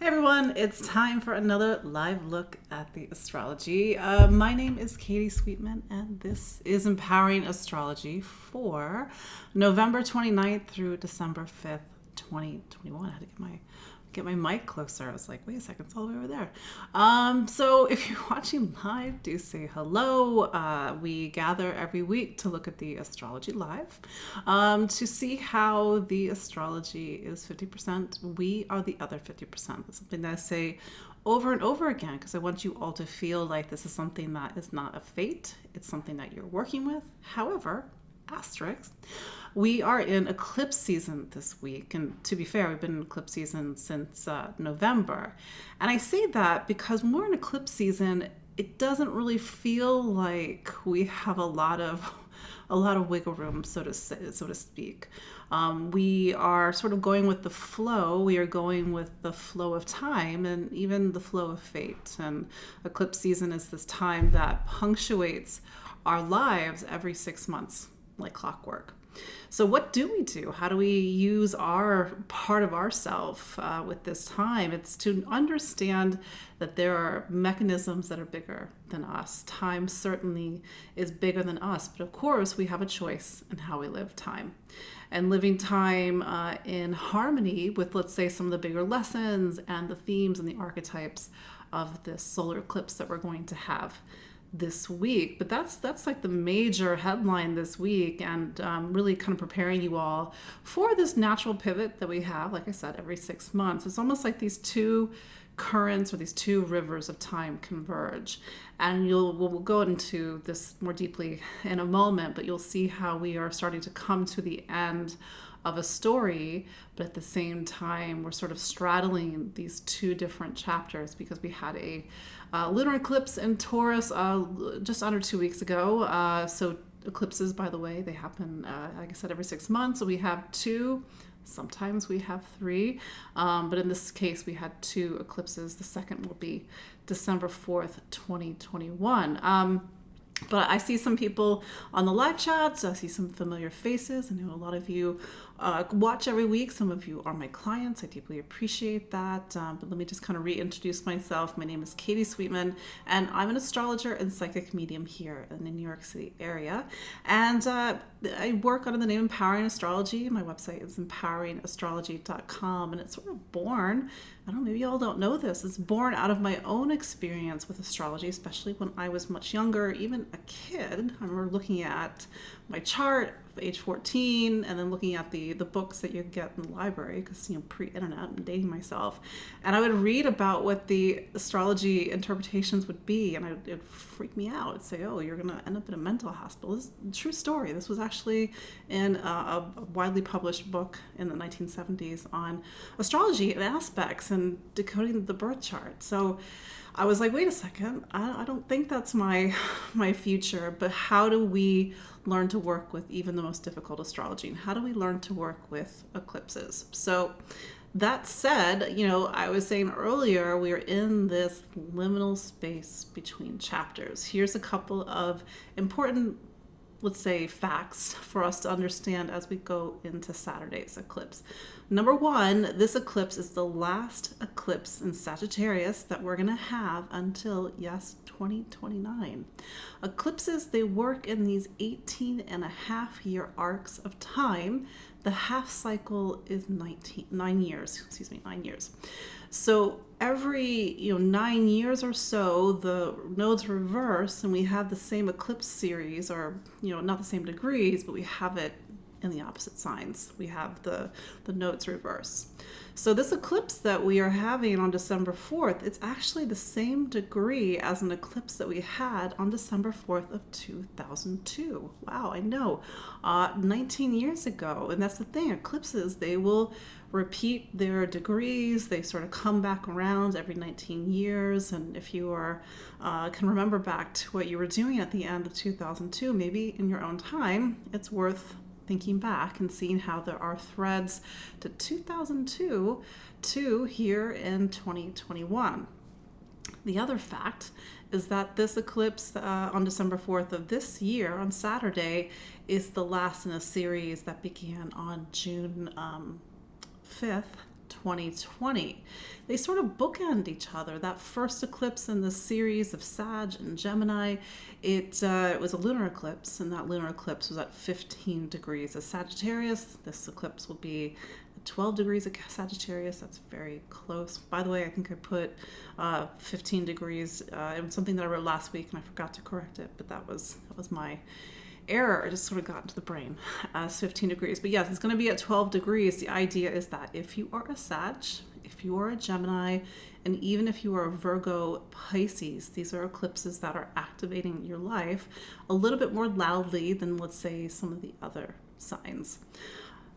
Hey everyone, it's time for another live look at the astrology. My name is Katie Sweetman, and this is Empowering Astrology for November 29th through December 5th, 2021. I had to get my mic closer. I was like, wait a second, it's all the way over there. So if you're watching live, do say hello. We gather every week to look at the astrology live, to see how the astrology is 50%. We are the other 50%. That's something that I say over and over again because I want you all to feel like this is something that is not a fate. It's something that you're working with. However, asterisk, we are in eclipse season this week, and to be fair, we've been in eclipse season since November. And I say that because when we're in eclipse season, it doesn't really feel like we have a lot of wiggle room, so to speak. We are sort of going with the flow. We are going with the flow of time and even the flow of fate. And eclipse season is this time that punctuates our lives every 6 months, like clockwork. So what do we do? How do we use our part of ourself with this time? It's to understand that there are mechanisms that are bigger than us. Time certainly is bigger than us, but of course we have a choice in how we live time. And living time in harmony with, let's say, some of the bigger lessons and the themes and the archetypes of this solar eclipse that we're going to have this week. But that's like the major headline this week, and really kind of preparing you all for this natural pivot that we have, like I said, every 6 months. It's almost like these two currents or these two rivers of time converge, and we'll go into this more deeply in a moment, but you'll see how we are starting to come to the end of a story, but at the same time we're sort of straddling these two different chapters because we had a lunar eclipse in Taurus just under 2 weeks ago. So eclipses, by the way, they happen, like I said, every 6 months. So we have two, sometimes we have three, but in this case we had two eclipses. The second will be December 4th, 2021. But I see some people on the live chats. I see some familiar faces. I know a lot of you watch every week. Some of you are my clients. I deeply appreciate that. But let me just kind of reintroduce myself. My name is Katie Sweetman, and I'm an astrologer and psychic medium here in the New York City area. And I work under the name Empowering Astrology. My website is empoweringastrology.com, and it's sort of born, I don't know, maybe y'all don't know this, it's born out of my own experience with astrology, especially when I was much younger, even a kid. I remember looking at my chart at age 14 and then looking at the books that you get in the library because, pre-internet, I'm dating myself. And I would read about what the astrology interpretations would be, and it would freak me out. It'd say, oh, you're going to end up in a mental hospital. This is a true story. This was actually in a widely published book in the 1970s on astrology and aspects and decoding the birth chart. So I was like, wait a second, I don't think that's my future, but how do we learn to work with even the most difficult astrology? And how do we learn to work with eclipses? So that said, I was saying earlier, we are in this liminal space between chapters. Here's a couple of important, let's say, facts for us to understand as we go into Saturday's eclipse. Number one, this eclipse is the last eclipse in Sagittarius that we're going to have until, yes, 2029. Eclipses, they work in these 18.5-year arcs of time. The half cycle is 9 years. So every 9 years or so, the nodes reverse and we have the same eclipse series, or not the same degrees, but we have it in the opposite signs. We have the nodes reverse. So this eclipse that we are having on December 4th, it's actually the same degree as an eclipse that we had on December 4th of 2002. Wow, I know, 19 years ago. And that's the thing, eclipses, they will repeat their degrees. They sort of come back around every 19 years. And if you can remember back to what you were doing at the end of 2002, maybe in your own time, it's worth thinking back and seeing how there are threads to 2002 to here in 2021. The other fact is that this eclipse on December 4th of this year on Saturday is the last in a series that began on June 5th, 2020. They sort of bookend each other. That first eclipse in the series of Sag and Gemini, it was a lunar eclipse, and that lunar eclipse was at 15 degrees of Sagittarius. This eclipse will be 12 degrees of Sagittarius. That's very close. By the way, I think I put 15 degrees. It was something that I wrote last week and I forgot to correct it, but that was my error. It just sort of got into the brain as 15 degrees. But yes, it's going to be at 12 degrees. The idea is that if you are a Sag, if you are a Gemini, and even if you are a Virgo Pisces, these are eclipses that are activating your life a little bit more loudly than, let's say, some of the other signs.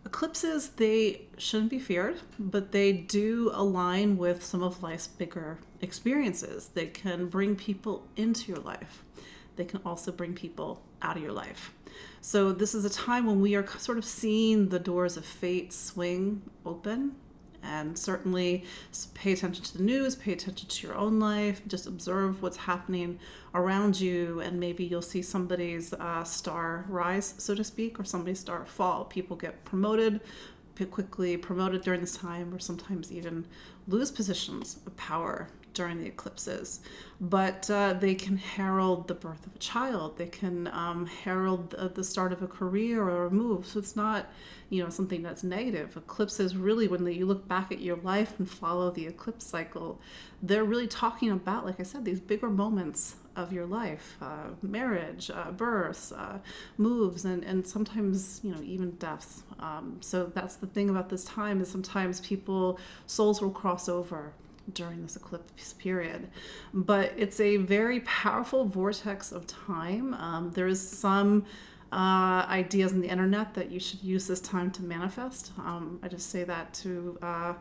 Eclipses, they shouldn't be feared, but they do align with some of life's bigger experiences. They can bring people into your life. They can also bring people out of your life. So this is a time when we are sort of seeing the doors of fate swing open. And certainly pay attention to the news, pay attention to your own life, just observe what's happening around you, and maybe you'll see somebody's star rise, so to speak, or somebody's star fall. People get promoted, quickly promoted during this time, or sometimes even lose positions of power during the eclipses. But they can herald the birth of a child. They can herald the start of a career or a move. So it's not, something that's negative. Eclipses really, when you look back at your life and follow the eclipse cycle, they're really talking about, like I said, these bigger moments of your life, marriage, births, moves, and sometimes, even deaths. So that's the thing about this time, is sometimes souls will cross over during this eclipse period. But it's a very powerful vortex of time. There is some ideas on the internet that you should use this time to manifest. I just say that to a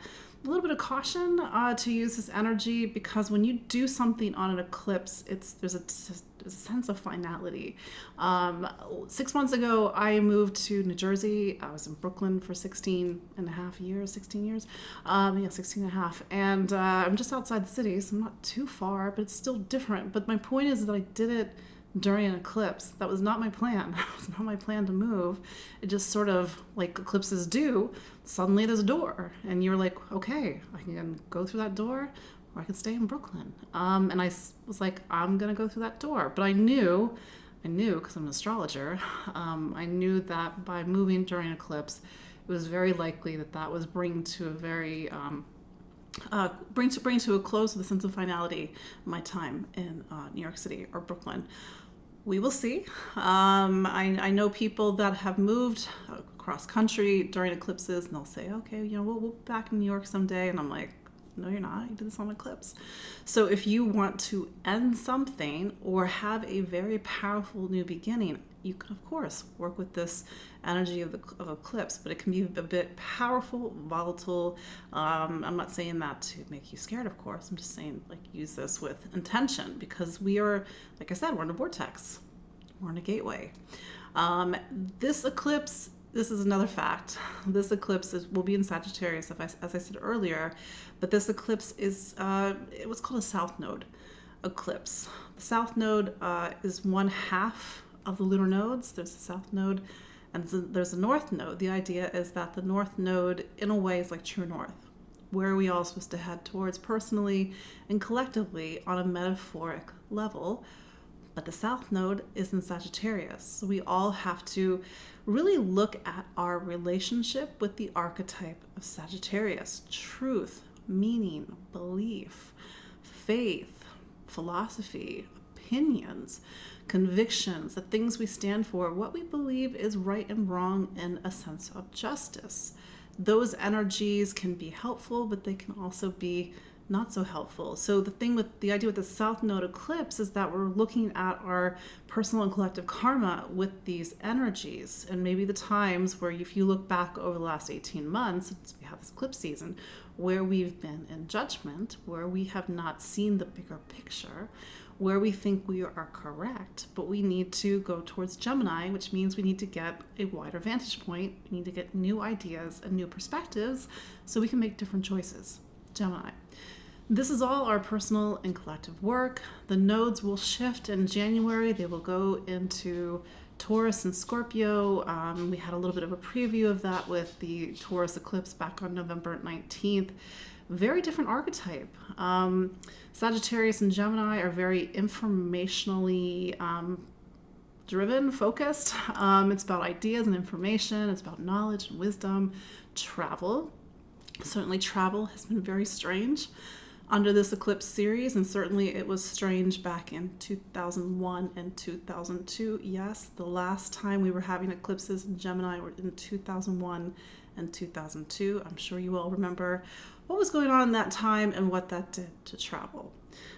little bit of caution to use this energy, because when you do something on an eclipse, there's a sense of finality. 6 months ago, I moved to New Jersey. I was in Brooklyn for 16 and a half years, 16 years. 16 and a half. And I'm just outside the city, so I'm not too far, but it's still different. But my point is that I did it during an eclipse. That was not my plan. It was not my plan to move. It just sort of, like eclipses do, suddenly there's a door. And you're like, okay, I can go through that door, or I could stay in Brooklyn. And I was like, I'm going to go through that door. But I knew, because I'm an astrologer, I knew that by moving during an eclipse, it was very likely that was bring to a close with a sense of finality my time in New York City or Brooklyn. We will see. I know people that have moved across country during eclipses, and they'll say, okay, we'll be back in New York someday. And I'm like, no, you're not. You did this on eclipse. So if you want to end something or have a very powerful new beginning, you can, of course, work with this energy of eclipse, but it can be a bit powerful, volatile. I'm not saying that to make you scared, of course. I'm just saying, use this with intention, because we are, like I said, we're in a vortex. We're in a gateway. This eclipse, this is another fact. This eclipse will be in Sagittarius, as I said earlier, but this eclipse is, it was called a South Node eclipse. The South Node is one half of the lunar nodes. There's the South Node and there's the North Node. The idea is that the North Node, in a way, is like true north. Where are we all supposed to head towards personally and collectively on a metaphoric level? But the South Node is in Sagittarius. So we all have to really look at our relationship with the archetype of Sagittarius: truth, meaning, belief, faith, philosophy, opinions, convictions, the things we stand for, what we believe is right and wrong, and a sense of justice. Those energies can be helpful, but they can also be not so helpful. So the idea with the South Node eclipse is that we're looking at our personal and collective karma with these energies, and maybe the times where, if you look back over the last 18 months, we have this eclipse season, where we've been in judgment, where we have not seen the bigger picture, where we think we are correct, but we need to go towards Gemini, which means we need to get a wider vantage point. We need to get new ideas and new perspectives so we can make different choices. Gemini. This is all our personal and collective work. The nodes will shift in January. They will go into Taurus and Scorpio. We had a little bit of a preview of that with the Taurus eclipse back on November 19th. Very different archetype. Sagittarius and Gemini are very informationally driven, focused. It's about ideas and information. It's about knowledge and wisdom, travel. Certainly travel has been very strange under this eclipse series, and certainly it was strange back in 2001 and 2002. Yes, the last time we were having eclipses in Gemini were in 2001 and 2002. I'm sure you all remember what was going on in that time and what that did to travel.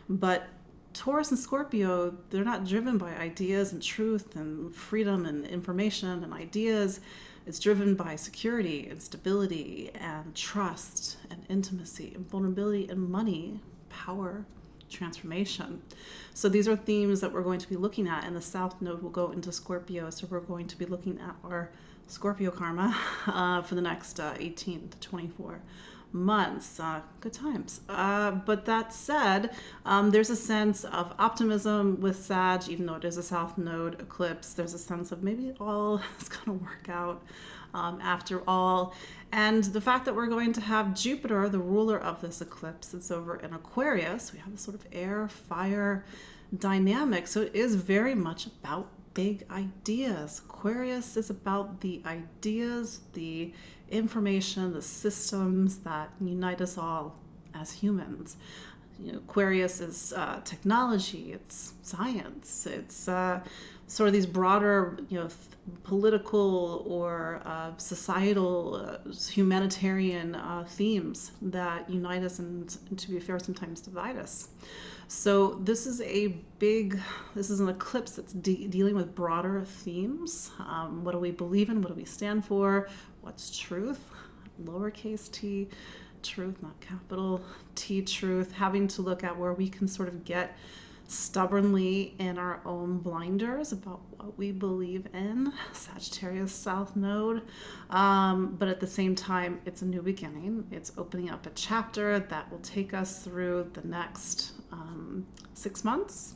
But Taurus and Scorpio, they're not driven by ideas and truth and freedom and information and ideas. It's driven by security and stability and trust and intimacy and vulnerability and money, power, transformation. So these are themes that we're going to be looking at, and the South Node will go into Scorpio. So we're going to be looking at our Scorpio karma for the next 18 to 24 months. Good times. But that said, there's a sense of optimism with Sag, even though it is a South Node eclipse. There's a sense of maybe it all is going to work out after all. And the fact that we're going to have Jupiter, the ruler of this eclipse, it's over in Aquarius. We have this sort of air, fire dynamic. So it is very much about big ideas. Aquarius is about the ideas, the information, the systems that unite us all as humans. Aquarius is technology, it's science, it's sort of these broader, political or societal, humanitarian themes that unite us and, to be fair, sometimes divide us. So this is an eclipse that's dealing with broader themes. What do we believe in? What do we stand for? What's truth? Lowercase t, truth, not capital T, truth. Having to look at where we can sort of get stubbornly in our own blinders about what we believe in. Sagittarius South Node. But at the same time, it's a new beginning. It's opening up a chapter that will take us through the next 6 months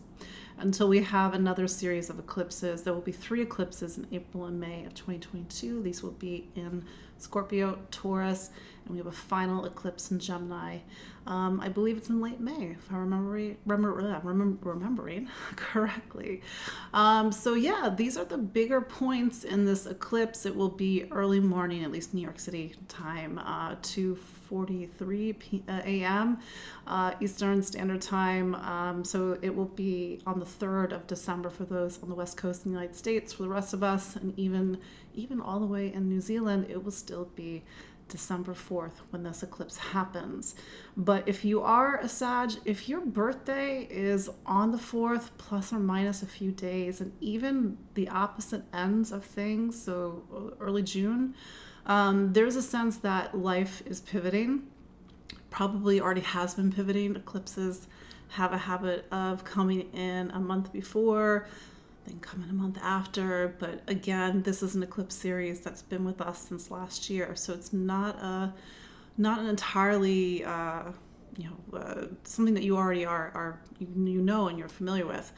until we have another series of eclipses. There will be 3 eclipses in April and May of 2022. These will be in Scorpio, Taurus, and we have a final eclipse in Gemini. I believe it's in late May, if I remembering correctly. So yeah, these are the bigger points in this eclipse. It will be early morning, at least New York City time, 2:43 a.m. Eastern Standard Time. So it will be on the 3rd of December for those on the West Coast of the United States. For the rest of us, and even all the way in New Zealand, it will still be December 4th when this eclipse happens. But if you are a Sag, if your birthday is on the 4th, plus or minus a few days, and even the opposite ends of things, so early June, there's a sense that life is pivoting. Probably already has been pivoting. Eclipses have a habit of coming in a month before, then come in a month after. But again, this is an eclipse series that's been with us since last year, so it's not an entirely something that you already are and you're familiar with.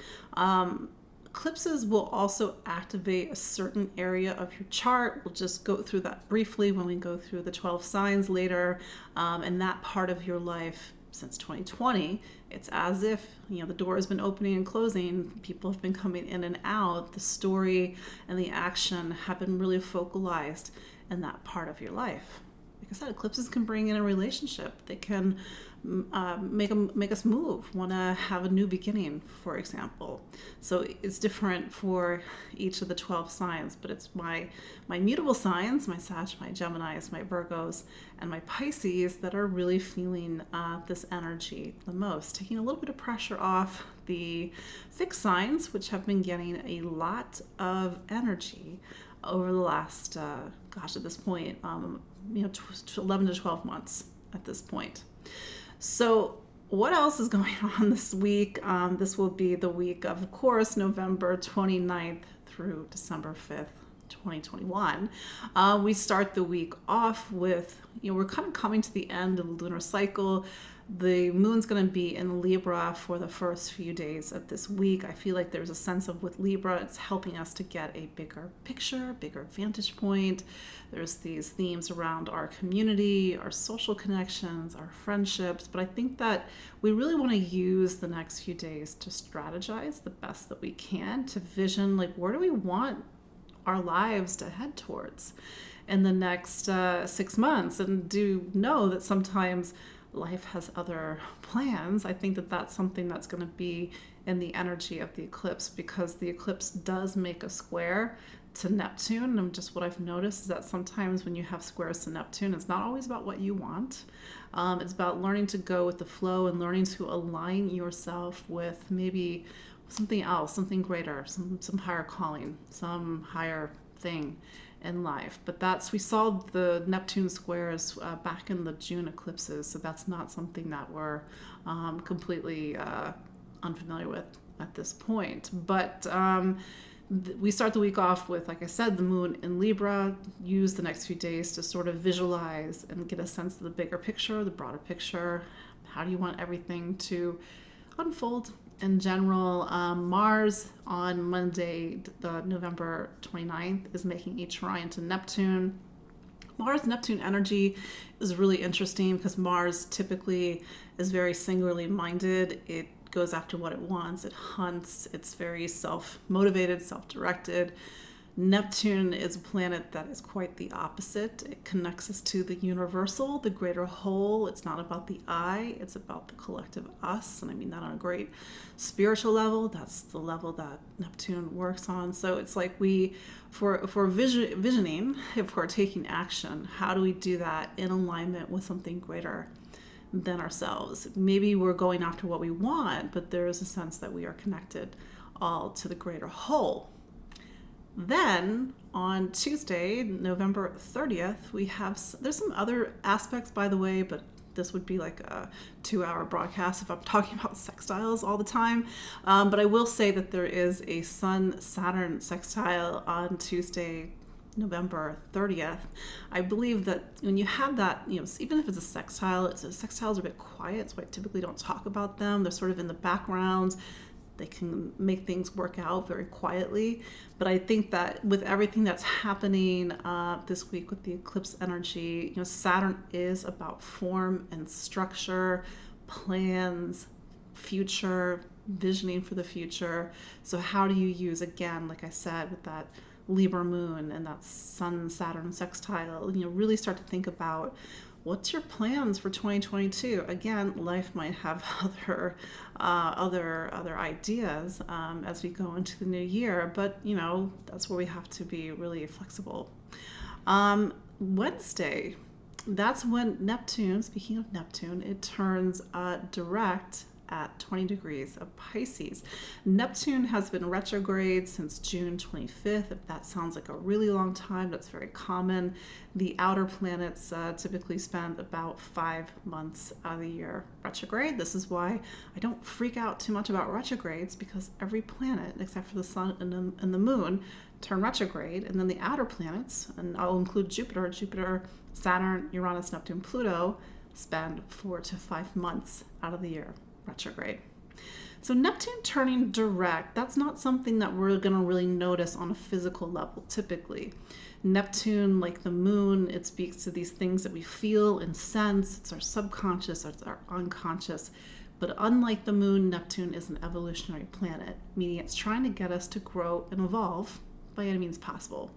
Eclipses will also activate a certain area of your chart. We'll just go through that briefly when we go through the 12 signs later, and that part of your life. Since 2020, it's as if the door has been opening and closing. People have been coming in and out. The story and the action have been really focalized in that part of your life. Like I said, eclipses can bring in a relationship. They can make us move, want to have a new beginning, for example. So it's different for each of the 12 signs, but it's my mutable signs, my Sag, my Geminis, my Virgos, and my Pisces that are really feeling this energy the most, taking a little bit of pressure off the fixed signs, which have been getting a lot of energy over the last, at this point, 11 to 12 months at this point. So what else is going on this week? This will be the week of course, November 29th through December 5th, 2021. We start the week off with, we're kind of coming to the end of the lunar cycle. The moon's going to be in Libra for the first few days of this week. I feel like there's a sense of, with Libra, it's helping us to get a bigger picture, bigger vantage point. There's these themes around our community, our social connections, our friendships. But I think that we really want to use the next few days to strategize the best that we can, to vision, like, where do we want our lives to head towards in the next 6 months, and do know that sometimes life has other plans. I think that that's something that's going to be in the energy of the eclipse, because the eclipse does make a square to Neptune. And just what I've noticed is that sometimes when you have squares to Neptune, it's not always about what you want. It's about learning to go with the flow and learning to align yourself with maybe something else, something greater, some higher calling, some higher thing in life. But we saw the Neptune squares back in the June eclipses, so that's not something that we're completely unfamiliar with at this point. But we start the week off with, like I said, the moon in Libra. Use the next few days to sort of visualize and get a sense of the bigger picture, the broader picture. How do you want everything to unfold in general? Mars on Monday, the November 29th, is making a trine to Neptune. Mars-Neptune energy is really interesting because Mars typically is very singularly minded. It goes after what it wants. It hunts. It's very self-motivated, self-directed. Neptune is a planet that is quite the opposite. It connects us to the universal, the greater whole. It's not about the I, it's about the collective us. And I mean that on a great spiritual level. That's the level that Neptune works on. So it's like if we're visioning, if we're taking action, how do we do that in alignment with something greater than ourselves? Maybe we're going after what we want, but there is a sense that we are connected all to the greater whole. Then on Tuesday, November 30th, there's some other aspects, by the way, but this would be like a 2-hour broadcast if I'm talking about sextiles all the time. But I will say that there is a Sun-Saturn sextile on Tuesday, November 30th. I believe that when you have that, even if it's a sextile, sextiles are a bit quiet, so I typically don't talk about them. They're sort of in the background. They can make things work out very quietly. But I think that with everything that's happening this week with the eclipse energy, Saturn is about form and structure, plans, future, visioning for the future. So how do you use, again, like I said, with that Libra moon and that Sun-Saturn sextile, really start to think about, what's your plans for 2022? Again, life might have other ideas as we go into the new year, but that's where we have to be really flexible. Wednesday, that's when Neptune, speaking of Neptune, it turns direct at 20 degrees of Pisces. Neptune has been retrograde since June 25th. If that sounds like a really long time, that's very common. The outer planets typically spend about 5 months out of the year retrograde. This is why I don't freak out too much about retrogrades, because every planet, except for the sun and the moon, turn retrograde, and then the outer planets, and I'll include Jupiter, Saturn, Uranus, Neptune, Pluto, spend 4 to 5 months out of the year retrograde. So Neptune turning direct, that's not something that we're going to really notice on a physical level typically. Neptune, like the moon, it speaks to these things that we feel and sense. It's our subconscious, it's our unconscious. But unlike the moon, Neptune is an evolutionary planet, meaning it's trying to get us to grow and evolve by any means possible.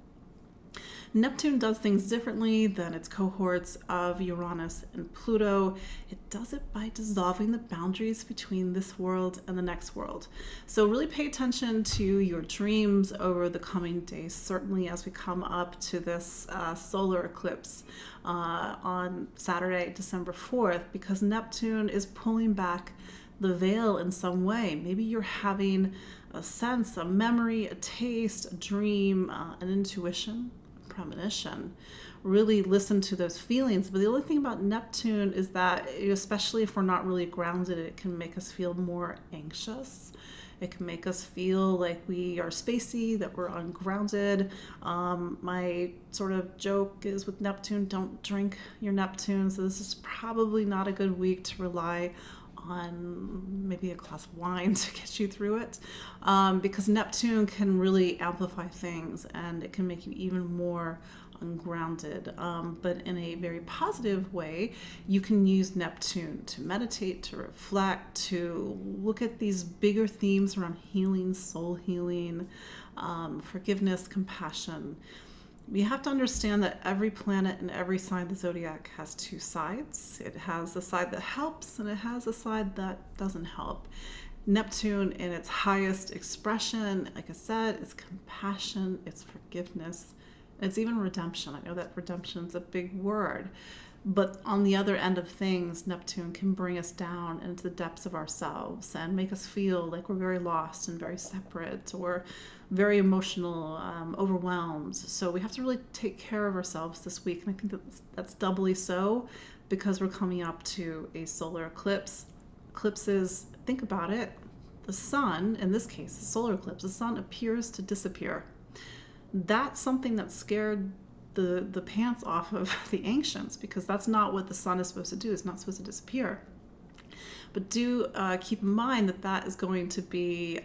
Neptune does things differently than its cohorts of Uranus and Pluto. It does it by dissolving the boundaries between this world and the next world. So really pay attention to your dreams over the coming days, certainly as we come up to this solar eclipse on Saturday, December 4th, because Neptune is pulling back the veil in some way. Maybe you're having a sense, a memory, a taste, a dream, an intuition, premonition. Really listen to those feelings. But the only thing about Neptune is that, especially if we're not really grounded, it can make us feel more anxious. It can make us feel like we are spacey, that we're ungrounded. My sort of joke is with Neptune, don't drink your Neptune. So this is probably not a good week to rely on maybe a glass of wine to get you through it, because Neptune can really amplify things and it can make you even more ungrounded. But in a very positive way, you can use Neptune to meditate, to reflect, to look at these bigger themes around healing, soul healing, forgiveness, compassion. We have to understand that every planet and every sign of the zodiac has two sides. It has a side that helps and it has a side that doesn't help. Neptune in its highest expression, like I said, is compassion, it's forgiveness, it's even redemption. I know that redemption is a big word, but on the other end of things, Neptune can bring us down into the depths of ourselves and make us feel like we're very lost and very separate, or very emotional, overwhelmed. So we have to really take care of ourselves this week. And I think that's doubly so because we're coming up to a solar eclipse. Eclipses, think about it, the sun, in this case, the solar eclipse, the sun appears to disappear. That's something that scared the pants off of the ancients, because that's not what the sun is supposed to do. It's not supposed to disappear. But do keep in mind that that is going to be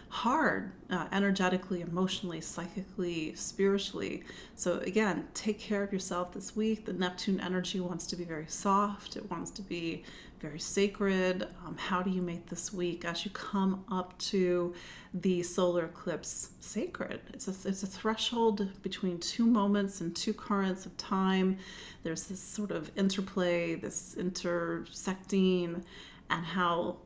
hard energetically, emotionally, psychically, spiritually. So again, take care of yourself this week. The Neptune energy wants to be very soft. It wants to be very sacred. How do you make this week as you come up to the solar eclipse sacred? It's a threshold between two moments and two currents of time. There's this sort of interplay, this intersecting, and how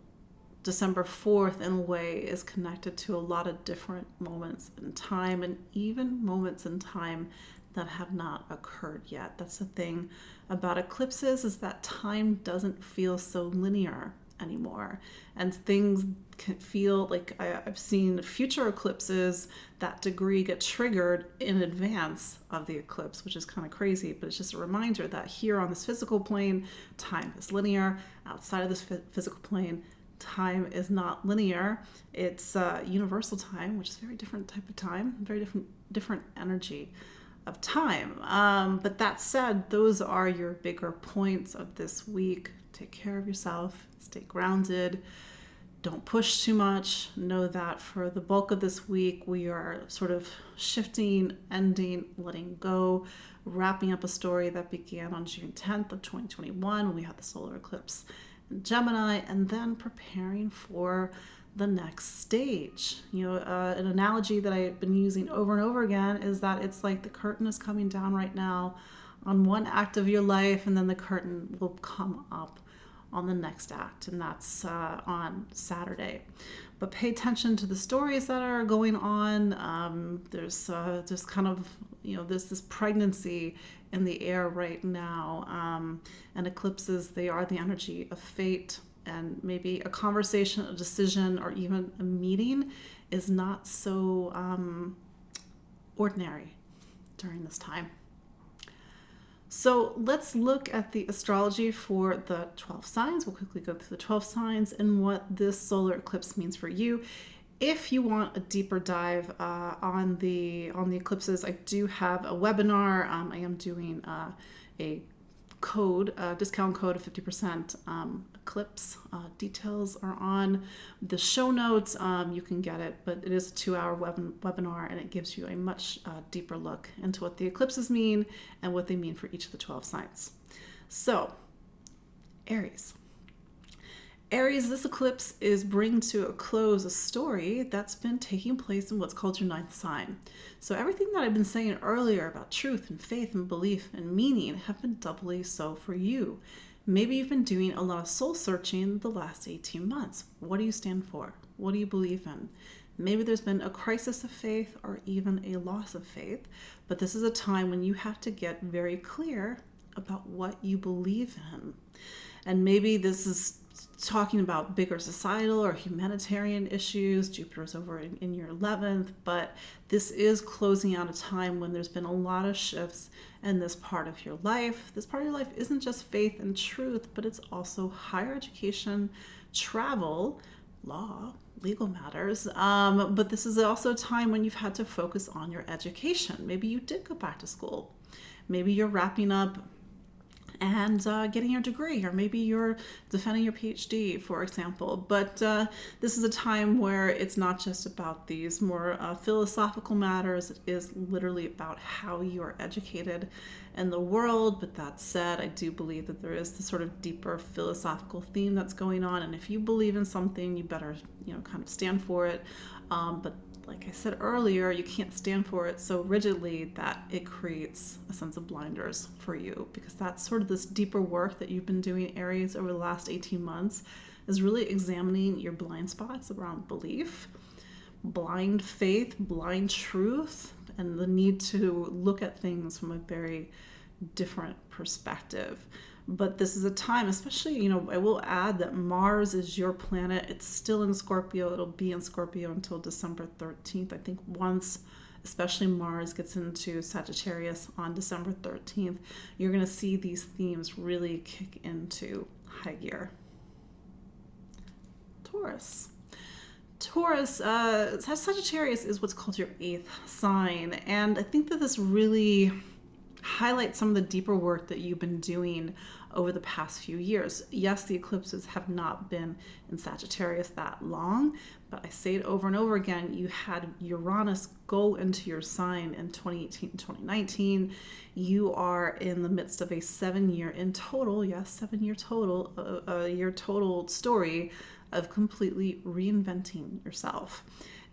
December 4th in a way is connected to a lot of different moments in time, and even moments in time that have not occurred yet. That's the thing about eclipses, is that time doesn't feel so linear anymore, and things can feel like I've seen future eclipses, that degree get triggered in advance of the eclipse, which is kind of crazy, but it's just a reminder that here on this physical plane, time is linear. Outside of this physical plane, time is not linear. It's universal time, which is a very different type of time, very different energy of time. But that said, those are your bigger points of this week. Take care of yourself, stay grounded, don't push too much. Know that for the bulk of this week, we are sort of shifting, ending, letting go, wrapping up a story that began on June 10th of 2021 when we had the solar eclipse in Gemini, and then preparing for the next stage. You know, an analogy that I've been using over and over again is that it's like the curtain is coming down right now on one act of your life, and then the curtain will come up on the next act, and that's on Saturday. But pay attention to the stories that are going on. There's kind of, you know, there's this pregnancy in the air right now, and eclipses, they are the energy of fate, and maybe a conversation, a decision, or even a meeting is not so ordinary during this time. So let's look at the astrology for the 12 signs. We'll quickly go through the 12 signs and what this solar eclipse means for you. If you want a deeper dive on the eclipses, I do have a webinar. I am doing a discount code of 50% eclipse. Details are on the show notes. You can get it, but it is a 2-hour webinar, and it gives you a much deeper look into what the eclipses mean and what they mean for each of the 12 signs. So, Aries. Aries, this eclipse is bringing to a close a story that's been taking place in what's called your 9th sign. So everything that I've been saying earlier about truth and faith and belief and meaning have been doubly so for you. Maybe you've been doing a lot of soul searching the last 18 months. What do you stand for? What do you believe in? Maybe there's been a crisis of faith or even a loss of faith, but this is a time when you have to get very clear about what you believe in. And maybe this is talking about bigger societal or humanitarian issues. Jupiter's over in your 11th, but this is closing out a time when there's been a lot of shifts in this part of your life. This part of your life isn't just faith and truth, but it's also higher education, travel, law, legal matters. But this is also a time when you've had to focus on your education. Maybe you did go back to school. Maybe you're wrapping up and getting your degree, or maybe you're defending your PhD, for example. But this is a time where it's not just about these more philosophical matters. It is literally about how you are educated in the world. But that said, I do believe that there is this sort of deeper philosophical theme that's going on. And if you believe in something, you better, kind of stand for it. But like I said earlier, you can't stand for it so rigidly that it creates a sense of blinders for you, because that's sort of this deeper work that you've been doing, Aries, over the last 18 months, is really examining your blind spots around belief, blind faith, blind truth, and the need to look at things from a very different perspective. But this is a time, especially, I will add that Mars is your planet. It's still in Scorpio. It'll be in Scorpio until December 13th. I think once, especially Mars gets into Sagittarius on December 13th, you're going to see these themes really kick into high gear. Taurus. Sagittarius is what's called your 8th sign. And I think that this really highlight some of the deeper work that you've been doing over the past few years. Yes, the eclipses have not been in Sagittarius that long, but I say it over and over again, you had Uranus go into your sign in 2018, 2019. You are in the midst of a 7-year total story of completely reinventing yourself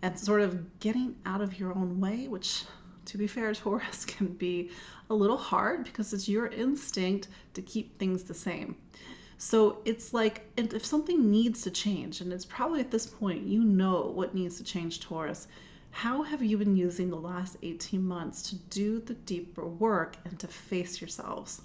and sort of getting out of your own way, which, to be fair, Taurus, can be a little hard because it's your instinct to keep things the same. So it's like, if something needs to change, and it's probably at this point, what needs to change, Taurus, how have you been using the last 18 months to do the deeper work and to face yourselves?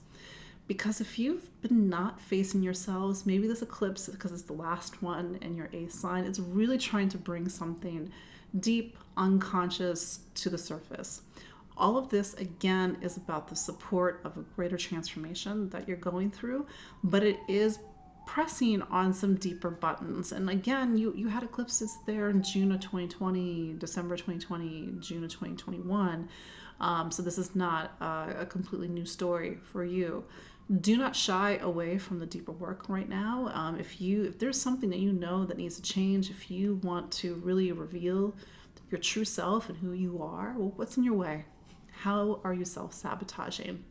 Because if you've been not facing yourselves, maybe this eclipse, because it's the last one in your 8th sign, it's really trying to bring something deep, unconscious to the surface. All of this, again, is about the support of a greater transformation that you're going through, but it is pressing on some deeper buttons. And again, you had eclipses there in June of 2020, December 2020, June of 2021. So this is not a completely new story for you. Do not shy away from the deeper work right now. If there's something that that needs to change, if you want to really reveal your true self and who you are, well, what's in your way? How are you self-sabotaging?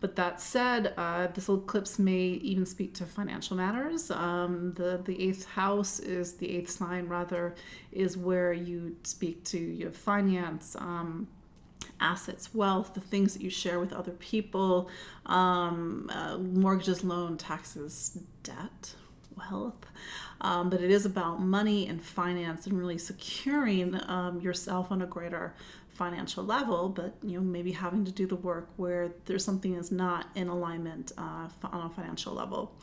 But that said, this eclipse may even speak to financial matters. The 8th house is the 8th sign, rather, is where you speak to your finance, assets, wealth, the things that you share with other people, mortgages, loan, taxes, debt, wealth. But it is about money and finance and really securing yourself on a greater financial level, but maybe having to do the work where there's something that's not in alignment on a financial level.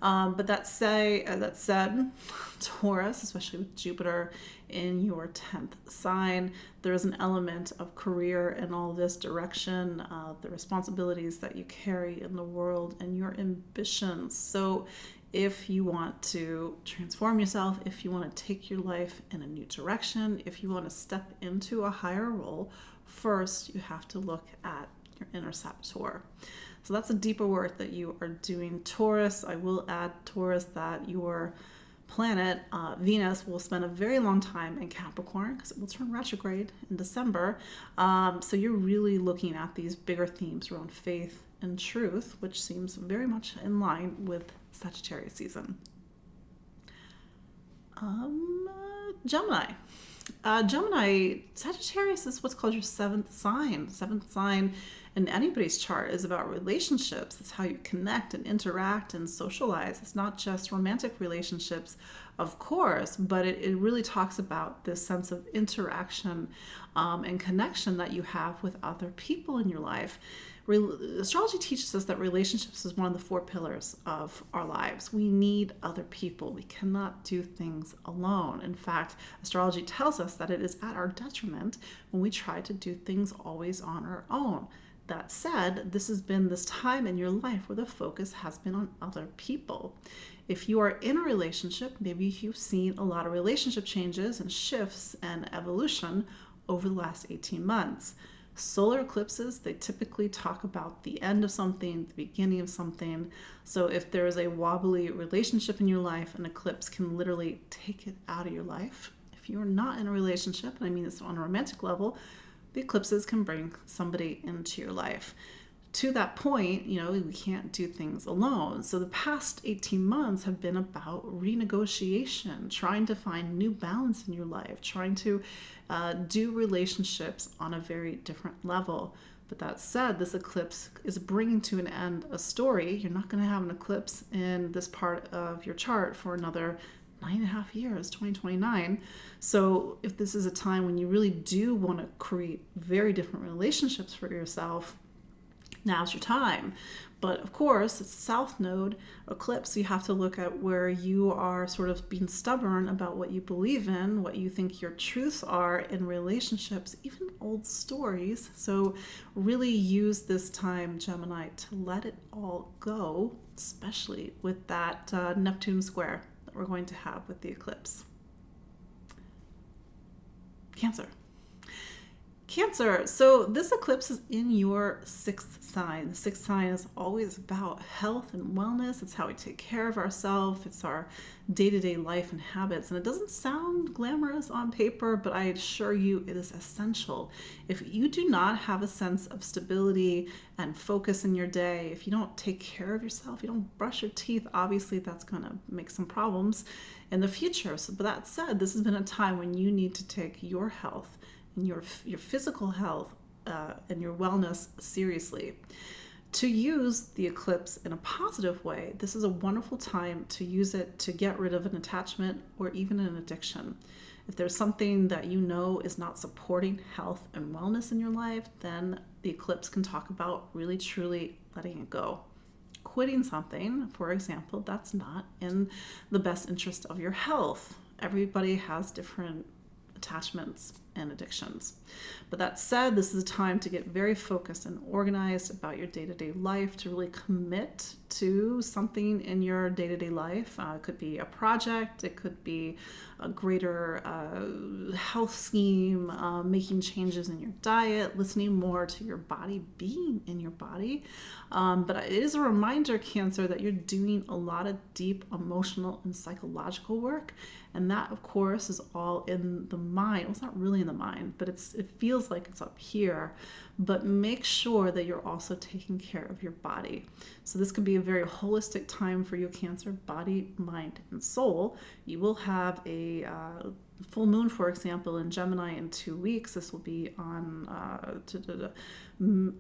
But that said, Taurus, especially with Jupiter in your 10th sign, there is an element of career and all this direction, the responsibilities that you carry in the world and your ambitions. So if you want to transform yourself, if you want to take your life in a new direction, if you want to step into a higher role, first you have to look at your inner saboteur. So that's a deeper work that you are doing, Taurus. I will add, Taurus, that your planet, Venus, will spend a very long time in Capricorn because it will turn retrograde in December. So you're really looking at these bigger themes around faith and truth, which seems very much in line with Sagittarius season. Gemini. Sagittarius is what's called your 7th sign. 7th sign in anybody's chart is about relationships. It's how you connect and interact and socialize. It's not just romantic relationships, of course, but it really talks about this sense of interaction and connection that you have with other people in your life. Astrology teaches us that relationships is one of the 4 pillars of our lives. We need other people. We cannot do things alone. In fact, astrology tells us that it is at our detriment when we try to do things always on our own. That said, this has been this time in your life where the focus has been on other people. If you are in a relationship, maybe you've seen a lot of relationship changes and shifts and evolution over the last 18 months. Solar eclipses, they typically talk about the end of something, the beginning of something. So if there is a wobbly relationship in your life, an eclipse can literally take it out of your life. If you're not in a relationship, and I mean this on a romantic level, the eclipses can bring somebody into your life. To that point, we can't do things alone. So the past 18 months have been about renegotiation, trying to find new balance in your life, trying to do relationships on a very different level. But that said, this eclipse is bringing to an end a story. You're not going to have an eclipse in this part of your chart for another 9.5 years, 2029. So if this is a time when you really do want to create very different relationships for yourself, now's your time. But of course, it's a South Node eclipse, so you have to look at where you are sort of being stubborn about what you believe in, what you think your truths are in relationships, even old stories. So really use this time, Gemini, to let it all go, especially with that Neptune square that we're going to have with the eclipse. Cancer. Cancer, so this eclipse is in your sixth sign. The sixth sign is always about health and wellness. It's how we take care of ourselves. It's our day-to-day life and habits. And it doesn't sound glamorous on paper, but I assure you it is essential. If you do not have a sense of stability and focus in your day, if you don't take care of yourself, you don't brush your teeth, obviously that's going to make some problems in the future. So, but that said, this has been a time when you need to take your health and your physical health and your wellness seriously. To use the eclipse in a positive way, this is a wonderful time to use it to get rid of an attachment or even an addiction. If there's something that you know is not supporting health and wellness in your life, then the eclipse can talk about really truly letting it go. Quitting something, for example, that's not in the best interest of your health. Everybody has different attachments and addictions. But that said, this is a time to get very focused and organized about your day-to-day life, to really commit to something in your day-to-day life. It could be a project, it could be a greater health scheme, making changes in your diet, listening more to your body, being in your body. But it is a reminder, Cancer, that you're doing a lot of deep emotional and psychological work. And that, of course, is all in the mind. Well, it's not really in the mind, but it feels like it's up here. But make sure that you're also taking care of your body. So this could be a very holistic time for you, Cancer, body, mind, and soul. You will have a full moon, for example, in Gemini in 2 weeks. This will be on, I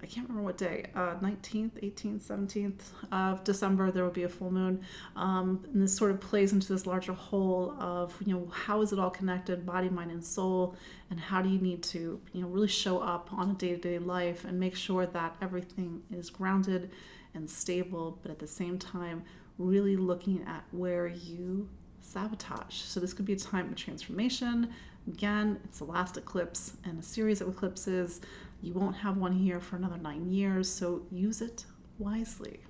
can't remember what day, 19th, 18th, 17th of December, there will be a full moon. And this sort of plays into this larger whole of, how is it all connected, body, mind, and soul, and how do you need to, really show up on a day-to-day life and make sure that everything is grounded and stable, but at the same time, really looking at where you sabotage. So this could be a time of transformation. Again, it's the last eclipse in a series of eclipses. You won't have one here for another 9 years, so use it wisely.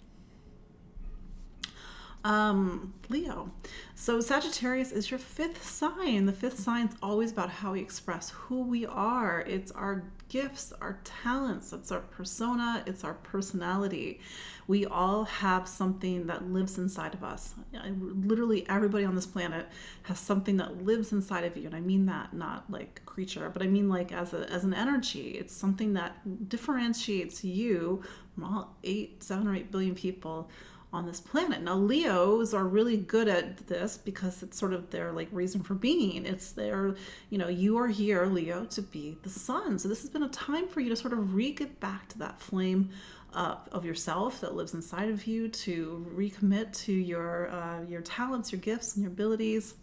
Leo. So Sagittarius is your fifth sign. The fifth sign is always about how we express who we are. It's our gifts, our talents, it's our persona, it's our personality. We all have something that lives inside of us. Literally everybody on this planet has something that lives inside of you. And I mean that not like a creature, but I mean like as an energy. It's something that differentiates you from all 7 or 8 billion people on this planet. Now, Leos are really good at this because it's sort of their reason for being. It's their, you are here, Leo, to be the sun. So this has been a time for you to sort of get back to that flame of yourself that lives inside of you, to recommit to your talents, your gifts, and your abilities.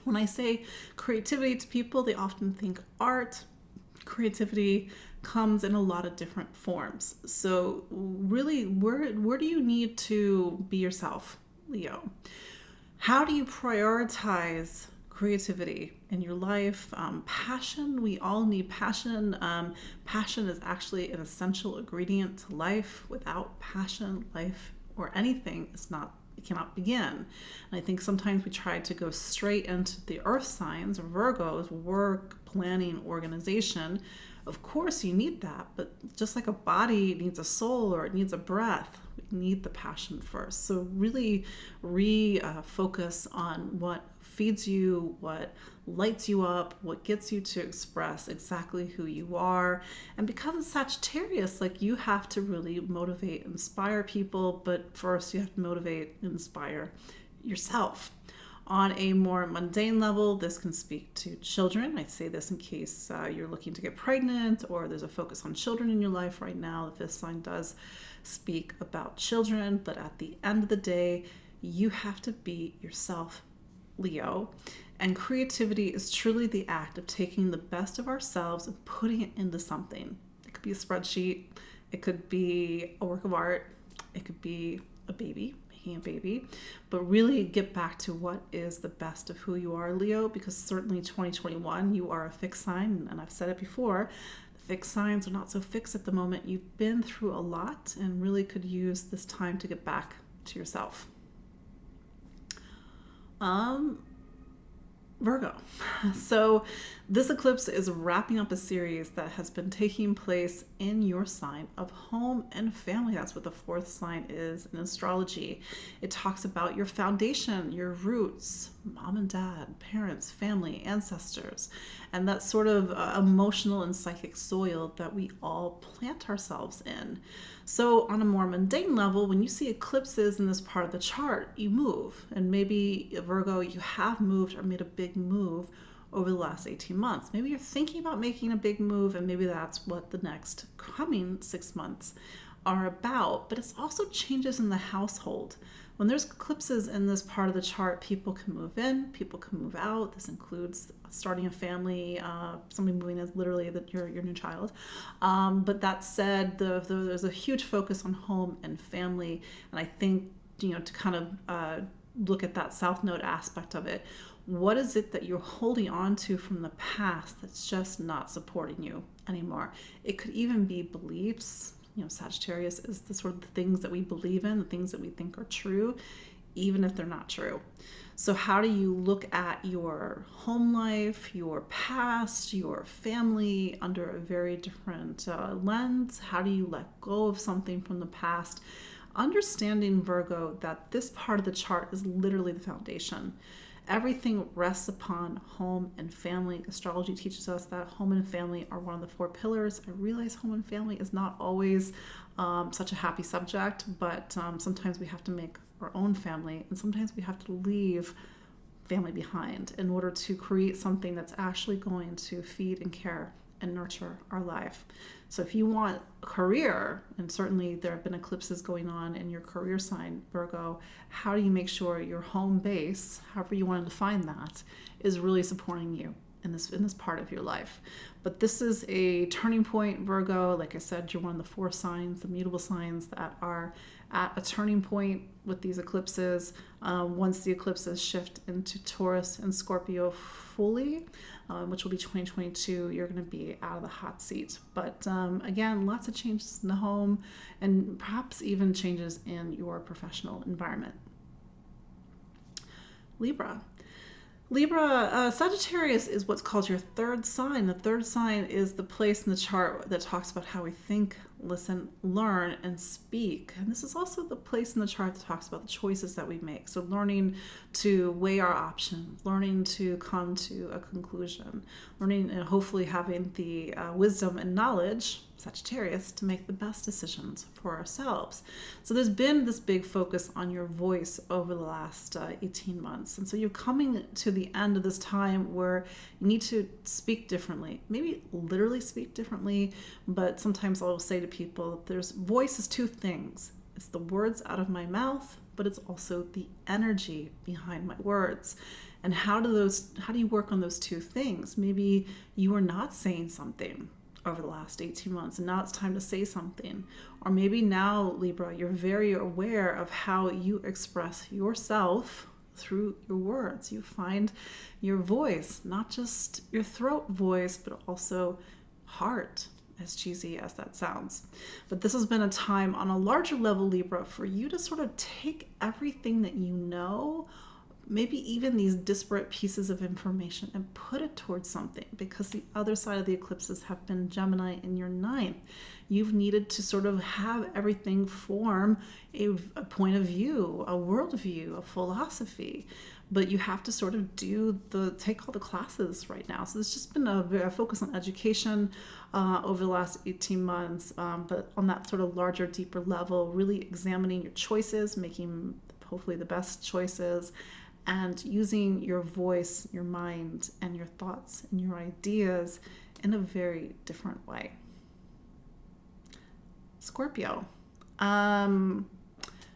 When I say creativity to people, they often think art. Creativity comes in a lot of different forms. So really, where do you need to be yourself, Leo? How do you prioritize creativity in your life? Passion, we all need passion. Passion is actually an essential ingredient to life. Without passion, life or anything is not It cannot begin. And I think sometimes we try to go straight into the earth signs, Virgos, work, planning, organization. Of course you need that, but just like a body needs a soul or it needs a breath, we need the passion first. So really refocus on what feeds you, what lights you up, what gets you to express exactly who you are. And because it's Sagittarius, like, you have to really motivate, inspire people, but first you have to motivate and inspire yourself. On a more mundane level, this can speak to children. I say this in case you're looking to get pregnant or there's a focus on children in your life right now. The fifth sign does speak about children, but at the end of the day, you have to be yourself, Leo. And creativity is truly the act of taking the best of ourselves and putting it into something. It could be a spreadsheet, it could be a work of art, it could be a baby, making a baby, but really get back to what is the best of who you are, Leo, because certainly 2021, you are a fixed sign, and I've said it before, the fixed signs are not so fixed at the moment. You've been through a lot and really could use this time to get back to yourself. Virgo. So this eclipse is wrapping up a series that has been taking place in your sign of home and family. That's what the fourth sign is in astrology. It talks about your foundation, your roots, mom and dad, parents, family, ancestors, and that sort of emotional and psychic soil that we all plant ourselves in. So on a more mundane level, when you see eclipses in this part of the chart, you move. And maybe, Virgo, you have moved or made a big move over the last 18 months. Maybe you're thinking about making a big move, and maybe that's what the next coming 6 months are about. But it's also changes in the household. When there's eclipses in this part of the chart, people can move in, people can move out. This includes starting a family, somebody moving is literally your new child. But that said, there's a huge focus on home and family. And I think, to kind of look at that South Node aspect of it, what is it that you're holding on to from the past that's just not supporting you anymore? It could even be beliefs. Sagittarius is the sort of the things that we believe in, the things that we think are true, even if they're not true. So how do you look at your home life, your past, your family under a very different lens? How do you let go of something from the past? Understanding, Virgo, that this part of the chart is literally the foundation. Everything rests upon home and family. Astrology teaches us that home and family are one of the four pillars. I realize home and family is not always such a happy subject, but sometimes we have to make our own family, and sometimes we have to leave family behind in order to create something that's actually going to feed and care and nurture our life. So if you want a career, and certainly there have been eclipses going on in your career sign, Virgo, how do you make sure your home base, however you want to define that, is really supporting you in this part of your life? But this is a turning point, Virgo. Like I said, you're one of the four signs, the mutable signs that are at a turning point with these eclipses. Once the eclipses shift into Taurus and Scorpio fully, which will be 2022, you're going to be out of the hot seat. But again, lots of changes in the home and perhaps even changes in your professional environment. Libra, Sagittarius is what's called your third sign. The third sign is the place in the chart that talks about how we think, listen, learn, and speak. And this is also the place in the chart that talks about the choices that we make. So learning to weigh our options, learning to come to a conclusion, learning and hopefully having the wisdom and knowledge, Sagittarius, to make the best decisions for ourselves. So there's been this big focus on your voice over the last 18 months. And so you're coming to the end of this time where you need to speak differently, maybe literally speak differently, but sometimes I'll say to people, voice is two things. It's the words out of my mouth, but it's also the energy behind my words. And how do you work on those two things? Maybe you are not saying something over the last 18 months, and now it's time to say something. Or maybe now, Libra, you're very aware of how you express yourself through your words. You find your voice, not just your throat voice, but also heart, as cheesy as that sounds. But this has been a time on a larger level, Libra, for you to sort of take everything that you know, maybe even these disparate pieces of information, and put it towards something, because the other side of the eclipses have been Gemini in your ninth. You've needed to sort of have everything form a point of view, a worldview, a philosophy, but you have to sort of take all the classes right now. So there's just been a focus on education over the last 18 months, but on that sort of larger, deeper level, really examining your choices, making hopefully the best choices, and using your voice, your mind, and your thoughts and your ideas in a very different way. Scorpio.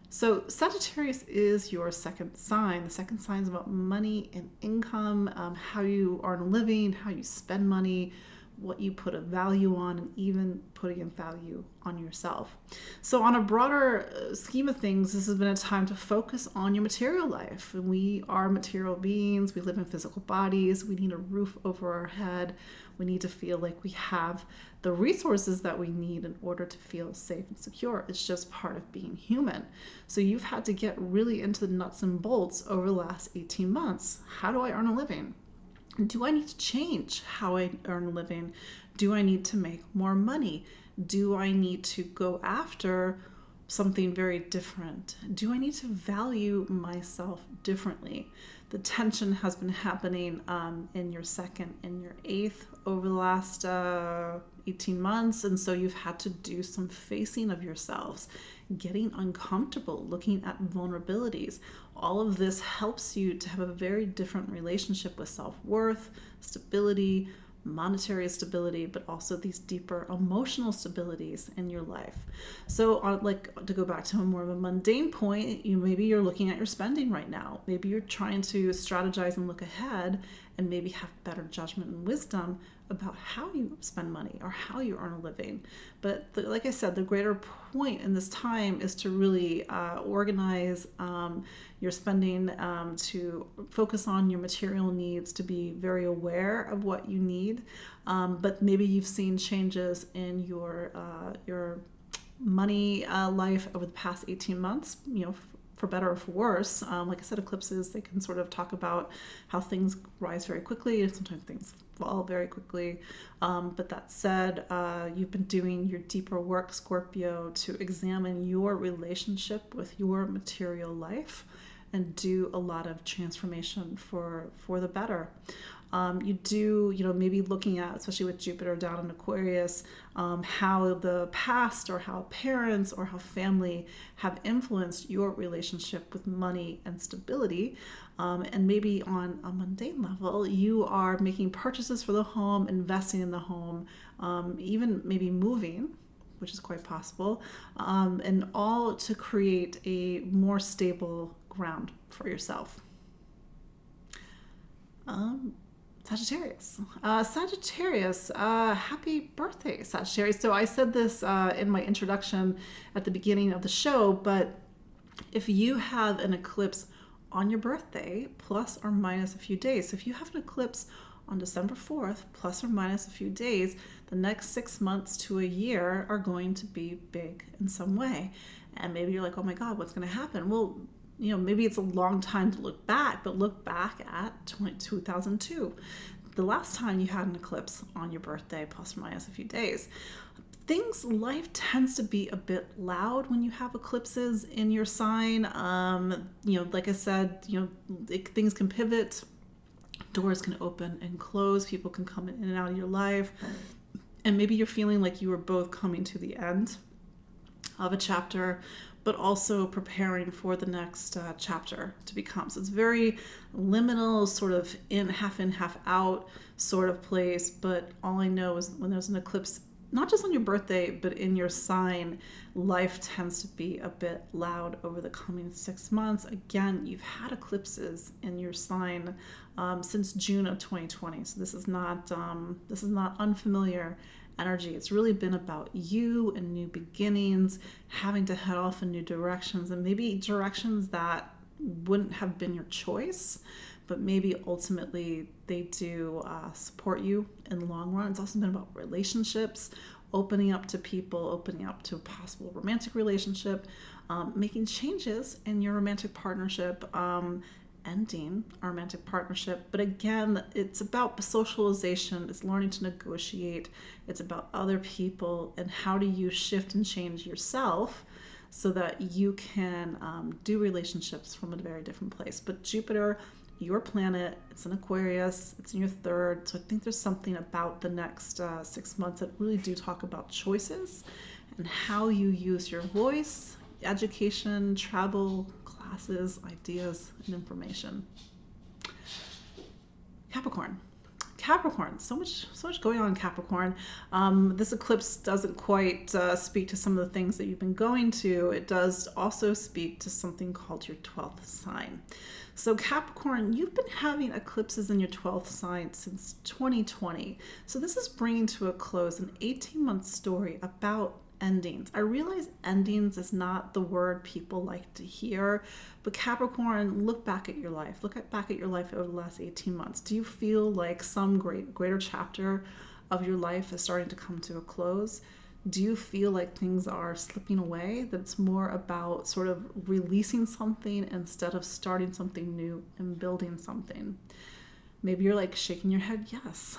So Sagittarius is your second sign. The second sign is about money and income, how you earn a living, how you spend money, what you put a value on, and even putting a value on yourself. So on a broader scheme of things, this has been a time to focus on your material life. We are material beings. We live in physical bodies. We need a roof over our head. We need to feel like we have the resources that we need in order to feel safe and secure. It's just part of being human. So you've had to get really into the nuts and bolts over the last 18 months. How do I earn a living? Do I need to change how I earn a living? Do I need to make more money? Do I need to go after something very different? Do I need to value myself differently? The tension has been happening in your second and your eighth over the last 18 months. And so you've had to do some facing of yourselves, getting uncomfortable, looking at vulnerabilities. All of this helps you to have a very different relationship with self-worth, stability, monetary stability, but also these deeper emotional stabilities in your life. So like to go back to a more of a mundane point, maybe you're looking at your spending right now. Maybe you're trying to strategize and look ahead and maybe have better judgment and wisdom about how you spend money or how you earn a living. But like I said, the greater point in this time is to really organize your spending, to focus on your material needs, to be very aware of what you need. But maybe you've seen changes in your money life over the past 18 months, for better or for worse. Like I said, eclipses, they can sort of talk about how things rise very quickly and sometimes things fall very quickly. But that said, you've been doing your deeper work, Scorpio, to examine your relationship with your material life and do a lot of transformation for the better. You do, maybe looking at, especially with Jupiter down in Aquarius, how the past or how parents or how family have influenced your relationship with money and stability. And maybe on a mundane level, you are making purchases for the home, investing in the home, even maybe moving, which is quite possible, and all to create a more stable ground for yourself. Sagittarius. Sagittarius, happy birthday, Sagittarius. So I said this in my introduction at the beginning of the show, but if you have an eclipse on your birthday, plus or minus a few days, so if you have an eclipse on December 4th, plus or minus a few days, the next 6 months to a year are going to be big in some way. And maybe you're like, oh my God, what's going to happen? Well, maybe it's a long time to look back, but look back at 2002, the last time you had an eclipse on your birthday, plus or minus a few days. Life tends to be a bit loud when you have eclipses in your sign. Like I said, things can pivot, doors can open and close, people can come in and out of your life. And maybe you're feeling like you are both coming to the end of a chapter, but also preparing for the next chapter to become. So it's very liminal, sort of in, half out sort of place. But all I know is when there's an eclipse, not just on your birthday, but in your sign, life tends to be a bit loud over the coming 6 months. Again, you've had eclipses in your sign since June of 2020. So this is not unfamiliar energy. It's really been about you and new beginnings, having to head off in new directions, and maybe directions that wouldn't have been your choice, but maybe ultimately they do support you in the long run. It's also been about relationships opening up to people, opening up to a possible romantic relationship, making changes in your romantic partnership, ending a romantic partnership. But again, it's about socialization. It's learning to negotiate. It's about other people and how do you shift and change yourself so that you can do relationships from a very different place. But Jupiter, your planet, it's in Aquarius, it's in your third. So I think there's something about the next 6 months that really do talk about choices and how you use your voice, education, travel, classes, ideas, and information. Capricorn, so much going on in Capricorn. This eclipse doesn't quite speak to some of the things that you've been going to. It does also speak to something called your 12th sign. So Capricorn, you've been having eclipses in your 12th sign since 2020. So this is bringing to a close an 18-month story about endings. I realize endings is not the word people like to hear, but Capricorn, look back at your life. Back at your life over the last 18 months. Do you feel like some greater chapter of your life is starting to come to a close? Do you feel like things are slipping away? That it's more about sort of releasing something instead of starting something new and building something? Maybe you're like shaking your head, yes.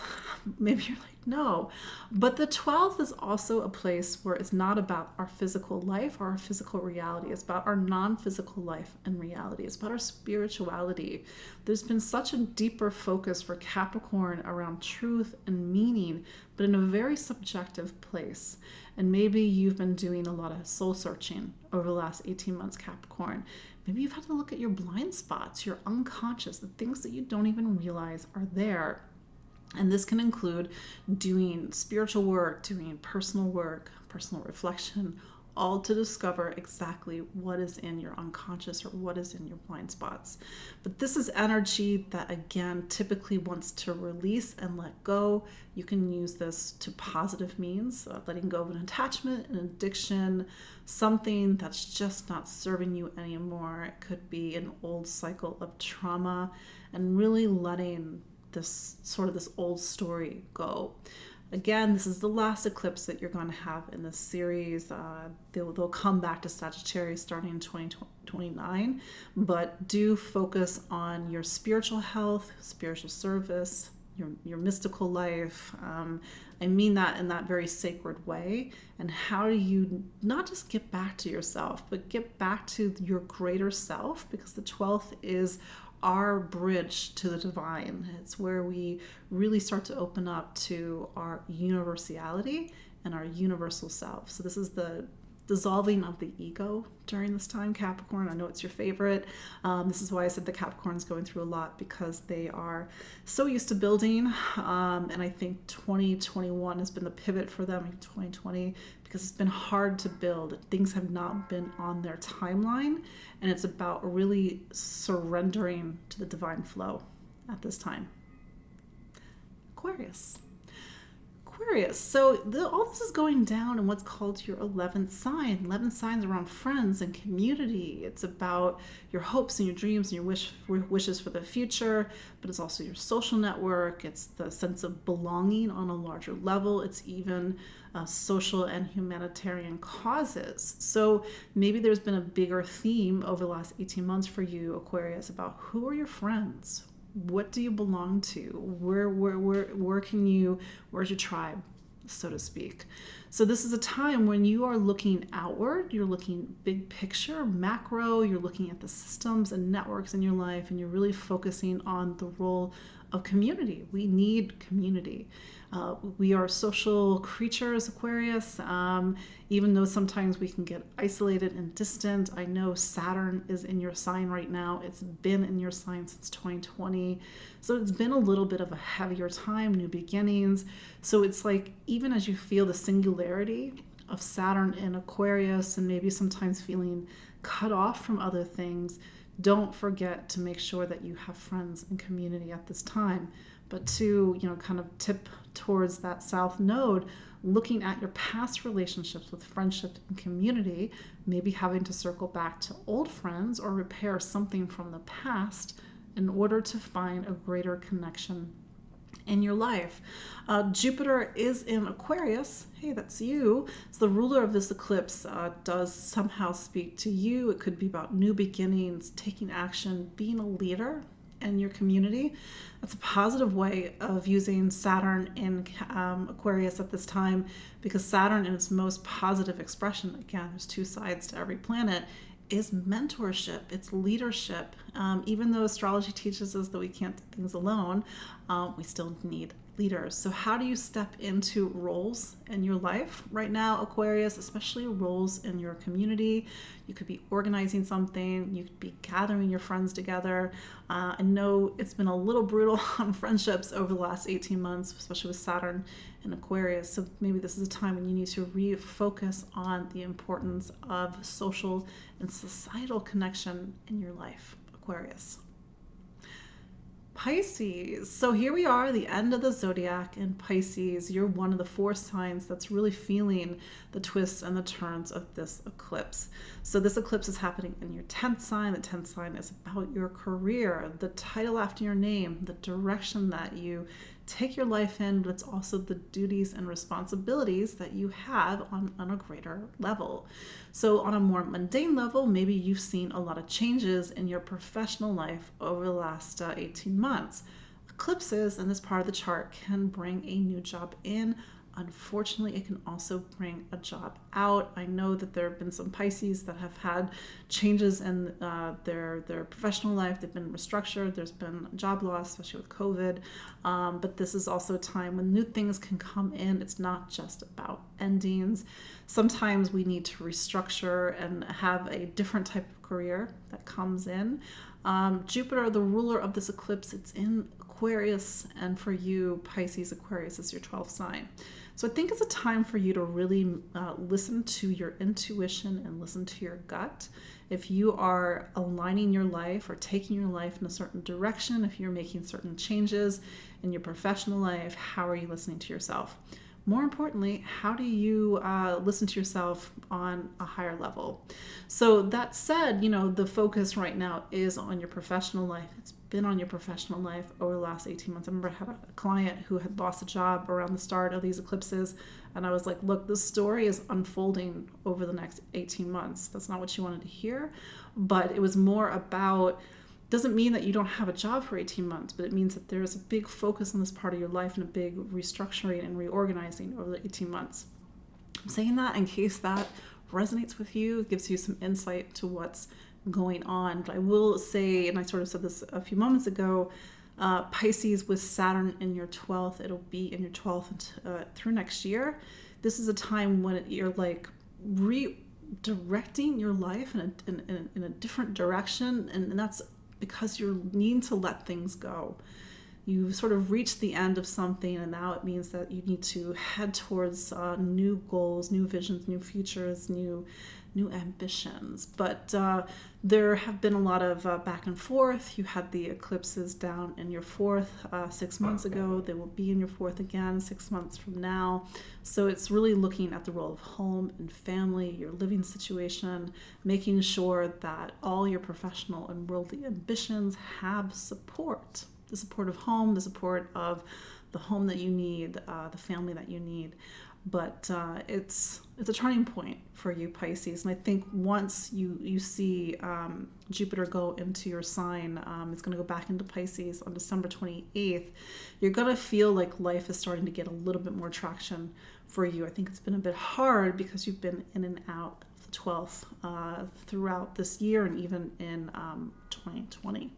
Maybe you're like, no. But the 12th is also a place where it's not about our physical life or our physical reality. It's about our non-physical life and reality. It's about our spirituality. There's been such a deeper focus for Capricorn around truth and meaning, but in a very subjective place. And maybe you've been doing a lot of soul searching over the last 18 months, Capricorn. Maybe you've had to look at your blind spots, your unconscious, the things that you don't even realize are there. And this can include doing spiritual work, doing personal work, personal reflection, all to discover exactly what is in your unconscious or what is in your blind spots. But this is energy that, again, typically wants to release and let go. You can use this to positive means, letting go of an attachment, an addiction, something that's just not serving you anymore. It could be an old cycle of trauma and really letting this old story go. Again, this is the last eclipse that you're going to have in this series. They'll come back to Sagittarius starting in 2029, but do focus on your spiritual health, spiritual service, your mystical life. I mean that in that very sacred way. And how do you not just get back to yourself, but get back to your greater self, because the 12th is our bridge to the divine. It's where we really start to open up to our universality and our universal self. So this is the dissolving of the ego during this time, Capricorn. I know it's your favorite. This is why I said the Capricorn's going through a lot, because they are so used to building. And I think 2021 has been the pivot for them in 2020, because it's been hard to build. Things have not been on their timeline. And it's about really surrendering to the divine flow at this time. Aquarius. So all this is going down in what's called your 11th sign. 11th signs around friends and community. It's about your hopes and your dreams and your wishes for the future, but it's also your social network. It's the sense of belonging on a larger level. It's even social and humanitarian causes. So maybe there's been a bigger theme over the last 18 months for you, Aquarius, about who are your friends? What do you belong to? Where's your tribe, so to speak? So this is a time when you are looking outward, you're looking big picture, macro, you're looking at the systems and networks in your life, and you're really focusing on the role of community. We need community. We are social creatures, Aquarius, even though sometimes we can get isolated and distant. I know Saturn is in your sign right now. It's been in your sign since 2020. So it's been a little bit of a heavier time, new beginnings. So it's like, even as you feel the singularity of Saturn in Aquarius and maybe sometimes feeling cut off from other things, don't forget to make sure that you have friends and community at this time. But to, kind of tip towards that south node, looking at your past relationships with friendship and community, maybe having to circle back to old friends or repair something from the past in order to find a greater connection in your life. Jupiter is in Aquarius. Hey, that's you. So the ruler of this eclipse does somehow speak to you. It could be about new beginnings, taking action, being a leader in your community. That's a positive way of using Saturn in Aquarius at this time, because Saturn in its most positive expression, again, there's two sides to every planet, is mentorship, it's leadership. Even though astrology teaches us that we can't do things alone, we still need leaders. So how do you step into roles in your life right now, Aquarius, especially roles in your community? You could be organizing something, you could be gathering your friends together. I know it's been a little brutal on friendships over the last 18 months, especially with Saturn in Aquarius. So maybe this is a time when you need to refocus on the importance of social and societal connection in your life, Aquarius. Pisces. So here we are, the end of the zodiac in Pisces. You're one of the 4 signs that's really feeling the twists and the turns of this eclipse. So this eclipse is happening in your 10th sign. The 10th sign is about your career, the title after your name, the direction that you take your life in, but it's also the duties and responsibilities that you have on a greater level. So on a more mundane level, maybe you've seen a lot of changes in your professional life over the last 18 months. Eclipses in this part of the chart can bring a new job in. Unfortunately, it can also bring a job out. I know that there have been some Pisces that have had changes in their professional life. They've been restructured. There's been job loss, especially with COVID. But this is also a time when new things can come in. It's not just about endings. Sometimes we need to restructure and have a different type of career that comes in. Jupiter, the ruler of this eclipse, it's in Aquarius, and for you, Pisces, Aquarius is your 12th sign. So I think it's a time for you to really listen to your intuition and listen to your gut. If you are aligning your life or taking your life in a certain direction, if you're making certain changes in your professional life, how are you listening to yourself? More importantly, how do you listen to yourself on a higher level? So that said, the focus right now is on your professional life. It's been on your professional life over the last 18 months. I remember I had a client who had lost a job around the start of these eclipses, and I was like, look, this story is unfolding over the next 18 months. That's not what she wanted to hear, but it was more about, doesn't mean that you don't have a job for 18 months, but it means that there's a big focus on this part of your life and a big restructuring and reorganizing over the 18 months. I'm saying that in case that resonates with you, gives you some insight to what's going on. But I will say, and I sort of said this a few moments ago, Pisces with Saturn in your 12th, it'll be in your 12th through next year. This is a time when you're like redirecting your life in a different direction, and that's because you're needing to let things go. You've sort of reached the end of something, and now it means that you need to head towards new goals, new visions, new futures, new ambitions. But there have been a lot of back and forth. You had the eclipses down in your 4th 6 months ago. They will be in your 4th again 6 months from now. So it's really looking at the role of home and family, your living situation, making sure that all your professional and worldly ambitions have support. The support of home, the support of the home that you need, the family that you need. But it's a turning point for you, Pisces. And I think once you see Jupiter go into your sign, it's going to go back into Pisces on December 28th, you're going to feel like life is starting to get a little bit more traction for you. I think it's been a bit hard because you've been in and out of the 12th throughout this year and even in 2020.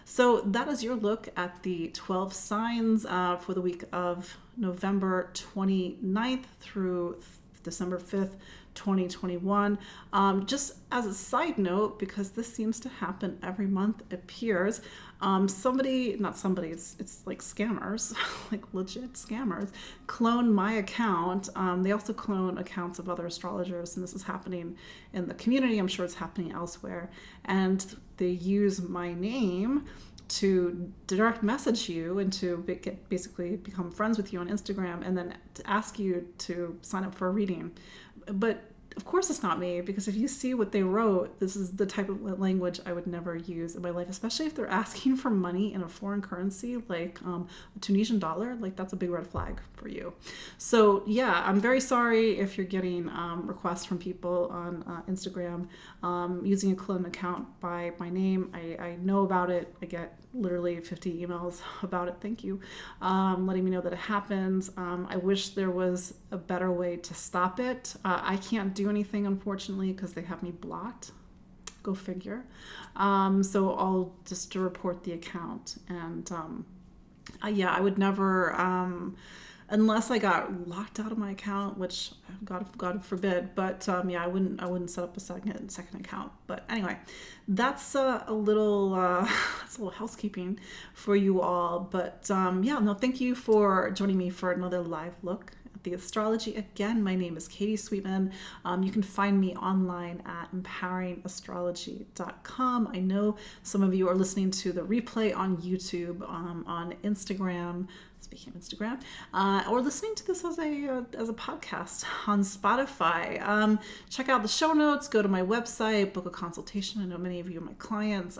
So that is your look at the 12 signs for the week of November 29th through December 5th, 2021. Just as a side note, because this seems to happen every month, it appears, it's like scammers, like legit scammers, clone my account. They also clone accounts of other astrologers, and this is happening in the community. I'm sure it's happening elsewhere. And they use my name to direct message you and to basically become friends with you on Instagram, and then to ask you to sign up for a reading. But of course it's not me, because if you see what they wrote, this is the type of language I would never use in my life, especially if they're asking for money in a foreign currency like a Tunisian dollar. Like, that's a big red flag for you. So yeah, I'm very sorry if you're getting requests from people on Instagram using a clone account by my name. I know about it. I get literally 50 emails about it. Thank you. Letting me know that it happens. I wish there was a better way to stop it. I can't do anything, unfortunately, because they have me blocked. Go figure. So I'll just report the account. And yeah, I would never, unless I got locked out of my account, which God forbid. But yeah, I wouldn't set up a second account. But anyway, that's a little that's a little housekeeping for you all. But yeah, no, thank you for joining me for another live look at the astrology. Again, my name is Katie Sweetman. You can find me online at empoweringastrology.com. I know some of you are listening to the replay on YouTube, on Instagram. Speaking of Instagram, or listening to this as a podcast on Spotify. Check out the show notes, go to my website, book a consultation. I know many of you are my clients.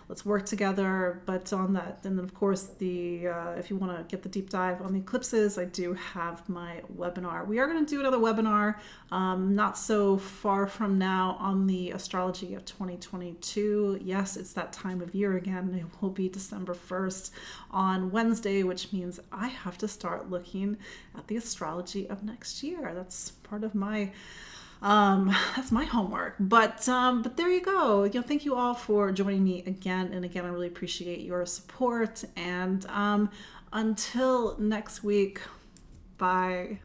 Let's work together. But on that, and then of course, if you want to get the deep dive on the eclipses, I do have my webinar. We are going to do another webinar not so far from now on the astrology of 2022. Yes, it's that time of year again. It will be December 1st on Wednesday, which means I have to start looking at the astrology of next year. That's part of my that's my homework. But there you go. Thank you all for joining me again and again. I really appreciate your support. And until next week, bye.